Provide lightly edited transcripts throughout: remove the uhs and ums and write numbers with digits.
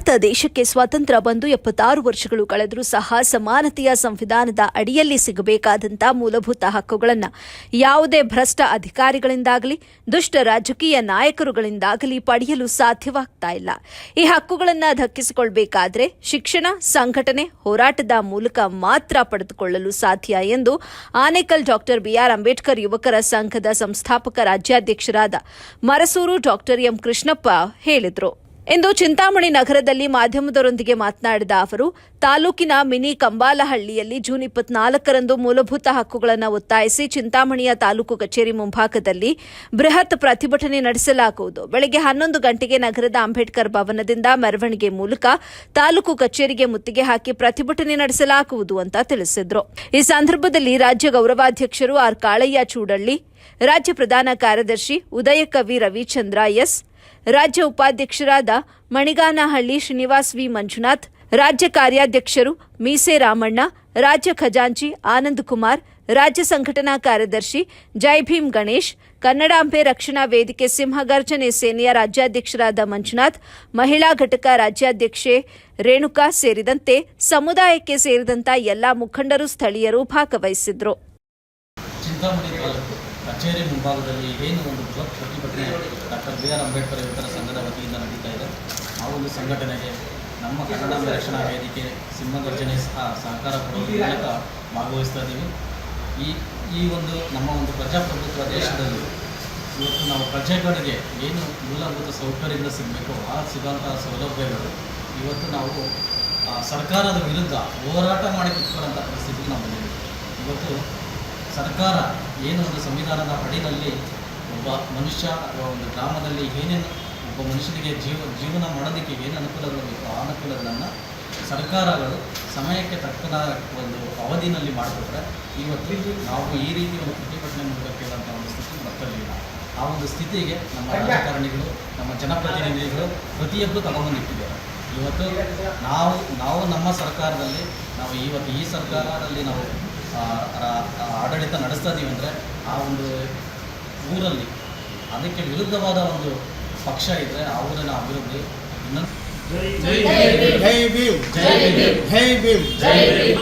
ಭಾರತ ದೇಶಕ್ಕೆ ಸ್ವಾತಂತ್ರ್ಯ ಬಂದು 76 ವರ್ಷಗಳು ಕಳೆದರೂ ಸಹ ಸಮಾನತೆಯ ಸಂವಿಧಾನದ ಅಡಿಯಲ್ಲಿ ಸಿಗಬೇಕಾದಂಥ ಮೂಲಭೂತ ಹಕ್ಕುಗಳನ್ನು ಯಾವುದೇ ಭ್ರಷ್ಟ ಅಧಿಕಾರಿಗಳಿಂದಾಗಲಿ ದುಷ್ಟ ರಾಜಕೀಯ ನಾಯಕರುಗಳಿಂದಾಗಲಿ ಪಡೆಯಲು ಸಾಧ್ಯವಾಗ್ತಾ ಇಲ್ಲ. ಈ ಹಕ್ಕುಗಳನ್ನು ದಕ್ಕಿಸಿಕೊಳ್ಳಬೇಕಾದ್ರೆ ಶಿಕ್ಷಣ, ಸಂಘಟನೆ, ಹೋರಾಟದ ಮೂಲಕ ಮಾತ್ರ ಪಡೆದುಕೊಳ್ಳಲು ಸಾಧ್ಯ ಎಂದು ಆನೇಕಲ್ ಡಾಕ್ಟರ್ ಬಿಆರ್ ಅಂಬೇಡ್ಕರ್ ಯುವಕರ ಸಂಘದ ಸಂಸ್ಥಾಪಕ ರಾಜ್ಯಾಧ್ಯಕ್ಷರಾದ ಮರಸೂರು ಡಾಕ್ಟರ್ ಎಂ ಕೃಷ್ಣಪ್ಪ ಹೇಳಿದರು. ಇಂದು ಚಿಂತಾಮಣಿ ನಗರದಲ್ಲಿ ಮಾಧ್ಯಮದವರೊಂದಿಗೆ ಮಾತನಾಡಿದ ಅವರು, ತಾಲೂಕಿನ ಮಿನಿ ಕಂಬಾಲಹಳ್ಳಿಯಲ್ಲಿ ಜೂನ್ 24ರಂದು ಮೂಲಭೂತ ಹಕ್ಕುಗಳನ್ನು ಒತ್ತಾಯಿಸಿ ಚಿಂತಾಮಣಿಯ ತಾಲೂಕು ಕಚೇರಿ ಮುಂಭಾಗದಲ್ಲಿ ಬೃಹತ್ ಪ್ರತಿಭಟನೆ ನಡೆಸಲಾಗುವುದು. ಬೆಳಗ್ಗೆ 11 ಗಂಟೆಗೆ ನಗರದ ಅಂಬೇಡ್ಕರ್ ಭವನದಿಂದ ಮೆರವಣಿಗೆ ಮೂಲಕ ತಾಲೂಕು ಕಚೇರಿಗೆ ಮುತ್ತಿಗೆ ಹಾಕಿ ಪ್ರತಿಭಟನೆ ನಡೆಸಲಾಗುವುದು ಅಂತ ತಿಳಿಸಿದರು. ಈ ಸಂದರ್ಭದಲ್ಲಿ ರಾಜ್ಯ ಗೌರವಾಧ್ಯಕ್ಷರು ಆರ್ ಕಾಳಯ್ಯ ಚೂಡಳ್ಳಿ, ರಾಜ್ಯ ಪ್ರಧಾನ ಕಾರ್ಯದರ್ಶಿ ಉದಯಕವಿ ರವಿಚಂದ್ರ ಎಸ್, ರಾಜ್ಯ ಉಪಾಧ್ಯಕ್ಷರಾದ ಮಣಿಗಾನಹಳ್ಳಿ ಶ್ರೀನಿವಾಸ್ ವಿ ಮಂಜುನಾಥ್, ರಾಜ್ಯ ಕಾರ್ಯಾಧ್ಯಕ್ಷರು ಮೀಸೆ ರಾಮಣ್ಣ, ರಾಜ್ಯ ಖಜಾಂಚಿ ಆನಂದ್ ಕುಮಾರ್, ರಾಜ್ಯ ಸಂಘಟನಾ ಕಾರ್ಯದರ್ಶಿ ಜೈಭೀಮ್ ಗಣೇಶ್, ಕನ್ನಡಾಂಬೆ ರಕ್ಷಣಾ ವೇದಿಕೆ ಸಿಂಹಗರ್ಜನೆ ಸೇನೆಯ ರಾಜ್ಯಾಧ್ಯಕ್ಷರಾದ ಮಂಜುನಾಥ್, ಮಹಿಳಾ ಘಟಕ ರಾಜ್ಯಾಧ್ಯಕ್ಷೆ ರೇಣುಕಾ ಸೇರಿದಂತೆ ಸಮುದಾಯಕ್ಕೆ ಸೇರಿದಂತ ಎಲ್ಲಾ ಮುಖಂಡರು, ಸ್ಥಳೀಯರು ಭಾಗವಹಿಸಿದ್ರು. ಕಚೇರಿ ಮುಂಭಾಗದಲ್ಲಿ ಏನು ಒಂದು ಬೃಹತ್ ಪ್ರತಿಭಟನೆ ಡಾಕ್ಟರ್ ಬಿಆರ್ ಅಂಬೇಡ್ಕರ್ ಯುವಕರ ಸಂಘದ ವತಿಯಿಂದ ನಡೀತಾ ಇದೆ. ಆ ಒಂದು ಸಂಘಟನೆಗೆ ನಮ್ಮ ಕನ್ನಡಾಂಬೆ ರಕ್ಷಣಾ ವೇದಿಕೆ ಸಿಂಹಗರ್ಜನೆ ಸಹಕಾರ ಕೊಡುವ ಮೂಲಕ ಭಾಗವಹಿಸ್ತಾ ಇದ್ದೀವಿ. ಈ ಒಂದು ನಮ್ಮ ಒಂದು ಪ್ರಜಾಪ್ರಭುತ್ವ ದೇಶದಲ್ಲಿ ಇವತ್ತು ನಾವು ಪ್ರಜೆಗಳಿಗೆ ಏನು ಮೂಲಭೂತ ಸೌಕರ್ಯದಿಂದ ಸಿಗಬೇಕು ಆ ಸಿಗುವಂತಹ ಸೌಲಭ್ಯಗಳು ಇವತ್ತು ನಾವು ಸರ್ಕಾರದ ವಿರುದ್ಧ ಹೋರಾಟ ಮಾಡಿ ಕುತ್ಕೊಳ್ಳೋಂಥ ಪರಿಸ್ಥಿತಿಗೆ ನಾವು ಬಂದಿದ್ದೀವಿ. ಇವತ್ತು ಸರ್ಕಾರ ಏನು ಒಂದು ಸಂವಿಧಾನದ ಅಡಿಯಲ್ಲಿ ಒಬ್ಬ ಮನುಷ್ಯ ಅಥವಾ ಒಂದು ಗ್ರಾಮದಲ್ಲಿ ಏನೇನು ಒಬ್ಬ ಮನುಷ್ಯನಿಗೆ ಜೀವನ ಮಾಡೋದಕ್ಕೆ ಏನು ಅನುಕೂಲಗಳು ಬೇಕು ಆ ಅನುಕೂಲಗಳನ್ನು ಸರ್ಕಾರಗಳು ಸಮಯಕ್ಕೆ ತಕ್ಕನ ಒಂದು ಅವಧಿನಲ್ಲಿ ಮಾಡಿಕೊಟ್ರೆ ಇವತ್ತು ನಾವು ಈ ರೀತಿ ಒಂದು ಪ್ರತಿಭಟನೆ ಮೂಲಕ ಕೇಳುವಂಥ ಒಂದು ಸ್ಥಿತಿ ಬರ್ತಿರಲಿಲ್ಲ. ಆ ಒಂದು ಸ್ಥಿತಿಗೆ ನಮ್ಮ ರಾಜಕಾರಣಿಗಳು, ನಮ್ಮ ಜನಪ್ರತಿನಿಧಿಗಳು ಪ್ರತಿಯೊಬ್ಬರು ತಗೊಂಡಿಟ್ಟಿದ್ದಾರೆ. ಇವತ್ತು ನಾವು ನಮ್ಮ ಸರ್ಕಾರದಲ್ಲಿ ನಾವು ಇವತ್ತು ಈ ಸರ್ಕಾರದಲ್ಲಿ ನಾವು ಆಡಳಿತ ನಡೆಸ್ತಾ ಇದ್ದೀವಿ ಅಂದರೆ ಆ ಒಂದು ಊರಲ್ಲಿ ಅದಕ್ಕೆ ವಿರುದ್ಧವಾದ ಒಂದು ಪಕ್ಷ ಇದ್ದರೆ ಆ ಊರಿನ ಅಭಿವೃದ್ಧಿ ಇನ್ನೊಂದು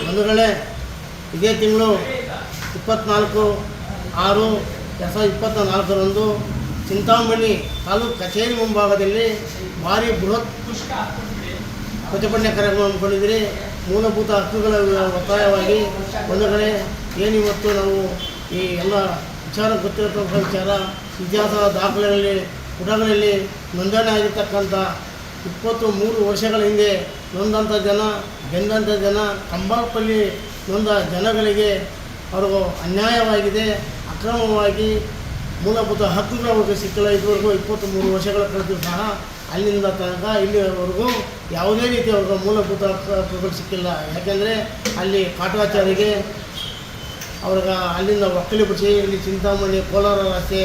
ಬಂಧುಗಳೇ, ಇದೇ ತಿಂಗಳು 24/6/2024ರಂದು ಚಿಂತಾಮಣಿ ತಾಲೂಕು ಕಚೇರಿ ಮುಂಭಾಗದಲ್ಲಿ ಭಾರಿ ಬೃಹತ್ ಪ್ರತಿಭಟನೆ ಕಾರ್ಯಕ್ರಮ ಹಮ್ಮಿಕೊಂಡಿದ್ದೀರಿ. ಮೂಲಭೂತ ಹಕ್ಕುಗಳ ಒತ್ತಾಯವಾಗಿ ಒಂದು ಕಡೆ ಏನಿವತ್ತು ನಾವು ಈ ಎಲ್ಲ ವಿಚಾರ ಗೊತ್ತಿರತಕ್ಕಂಥ ವಿಚಾರ, ಇತಿಹಾಸ ದಾಖಲೆಗಳಲ್ಲಿ ಪುಟಗಳಲ್ಲಿ ನೋಂದಣಿ ಆಗಿರ್ತಕ್ಕಂಥ 23 ವರ್ಷಗಳ ಹಿಂದೆ ನೊಂದಂಥ ಜನ, ಗೆದ್ದಂಥ ಜನ, ಕಂಬಾಲಪಲ್ಲಿ ನೊಂದ ಜನಗಳಿಗೆ ಅವ್ರಿಗೂ ಅನ್ಯಾಯವಾಗಿದೆ, ಅಕ್ರಮವಾಗಿ ಮೂಲಭೂತ ಹಕ್ಕುಗಳು ಅವ್ರಿಗೆ ಸಿಕ್ಕಿಲ್ಲ. ಇದುವರೆಗೂ 23 ವರ್ಷಗಳ ಕಳೆದು ಸಹ ಅಲ್ಲಿಂದ ತನಕ ಇಲ್ಲಿವರೆಗೂ ಯಾವುದೇ ರೀತಿ ಅವ್ರಿಗೆ ಮೂಲಭೂತ ಹಕ್ಕುಗಳು ಸಿಕ್ಕಿಲ್ಲ. ಯಾಕೆಂದರೆ ಅಲ್ಲಿ ಕಾಟುವಾಚಾರಿಗೆ ಅವ್ರಿಗೆ ಅಲ್ಲಿಂದ ಒಕ್ಕಲಿಬಿಡಿಸಿ ಇಲ್ಲಿ ಚಿಂತಾಮಣಿ ಕೋಲಾರ ರಸ್ತೆ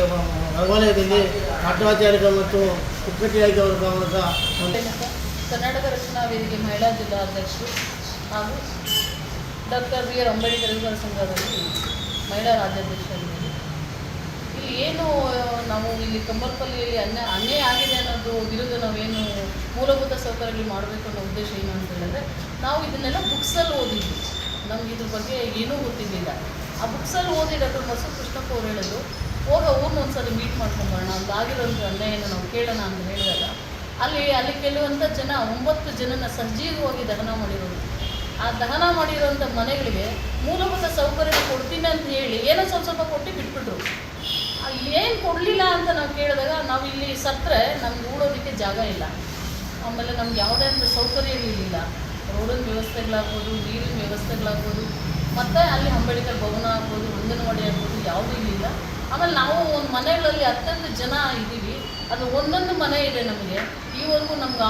ಹೊರವಲಯದಲ್ಲಿ ಕಾಟುವಾಚಾರಿಗಳು ಮತ್ತು ಕುಕ್ಕಟ್ಟಿಯಾಗಿ ಅವ್ರಿಗೆ ಕರ್ನಾಟಕ ರಕ್ಷಣಾ ವೇದಿಕೆ ಮಹಿಳಾ ಜಿಲ್ಲಾ ಅಧ್ಯಕ್ಷರು ಹಾಗೂ ಡಾಕ್ಟರ್ ಬಿಆರ್ ಅಂಬೇಡ್ಕರ್ ಯುವಕರ ಸಂಘದಲ್ಲಿ ಮಹಿಳಾ ರಾಜ್ಯಾಧ್ಯಕ್ಷರಾಗಿದ್ದೀವಿ. ಇಲ್ಲಿ ಏನು ನಾವು ಇಲ್ಲಿ ಕಂಬಲ್ಪಲ್ಲಿಯಲ್ಲಿ ಅನ್ಯಾಯ ಆಗಿದೆ ಅನ್ನೋದು ವಿರುದ್ಧ ನಾವೇನು ಮೂಲಭೂತ ಸೌಕರ್ಯಗಳು ಮಾಡಬೇಕು ಅನ್ನೋ ಉದ್ದೇಶ ಏನು ಅಂತ ಹೇಳಿದ್ರೆ, ನಾವು ಇದನ್ನೆಲ್ಲ ಬುಕ್ಸಲ್ಲಿ ಓದಿದ್ವಿ, ನಮ್ಗೆ ಇದ್ರ ಬಗ್ಗೆ ಏನೂ ಗೊತ್ತಿರಲಿಲ್ಲ. ಆ ಬುಕ್ಸಲ್ಲಿ ಓದಿ ಡಾಕ್ಟರ್ ಮರಸೂರು ಕೃಷ್ಣಪ್ಪ ಅವ್ರು ಹೇಳೋದು, ಊರನ್ನ ಒಂದ್ಸಲ ಮೀಟ್ ಮಾಡ್ಕೊಂಬರೋಣ, ಅಲ್ಲಿ ಆಗಿರೋಂಥ ಅನ್ಯಾಯನ ನಾವು ಕೇಳೋಣ ಅಂತ ಹೇಳಿದಾಗ ಅಲ್ಲಿ ಕೆಲವಂಥ ಜನ 9 ಜನನ ಸಜೀವವಾಗಿ ದಹನ ಮಾಡಿರೋದು. ಆ ದಹನ ಮಾಡಿರೋಂಥ ಮನೆಗಳಿಗೆ ಮೂಲಭೂತ ಸೌಕರ್ಯ ಕೊಡ್ತೀನಿ ಅಂತ ಹೇಳಿ ಏನೋ ಸ್ವಲ್ಪ ಕೊಟ್ಟು ಬಿಟ್ಬಿಟ್ರು. ಏನು ಕೊಡಲಿಲ್ಲ ಅಂತ ನಾವು ಕೇಳಿದಾಗ, ನಾವು ಇಲ್ಲಿ ಸತ್ತರೆ ನಮ್ಗೆ ಉಳೋದಕ್ಕೆ ಜಾಗ ಇಲ್ಲ, ಆಮೇಲೆ ನಮ್ಗೆ ಯಾವುದೇ ಅಂತ ಸೌಕರ್ಯಗಳಿಲ್ಲ, ರೋಡಿನ ವ್ಯವಸ್ಥೆಗಳಾಗ್ಬೋದು, ನೀರಿನ ವ್ಯವಸ್ಥೆಗಳಾಗ್ಬೋದು, ಮತ್ತು ಅಲ್ಲಿ ಅಂಬೇಡ್ಕರ್ ಭವನ ಆಗ್ಬೋದು, ಅಂಗನವಾಡಿ ಆಗ್ಬೋದು, ಯಾವುದೂ ಇಲ್ಲಿಲ್ಲ. ಆಮೇಲೆ ನಾವು ಒಂದು ಮನೆಗಳಲ್ಲಿ 10 ಜನ ಇದ್ದೀವಿ, ಅದು ಒಂದೊಂದು ಮನೆ ಇದೆ ನಮಗೆ. ಈವರೆಗೂ ನಮ್ಗೆ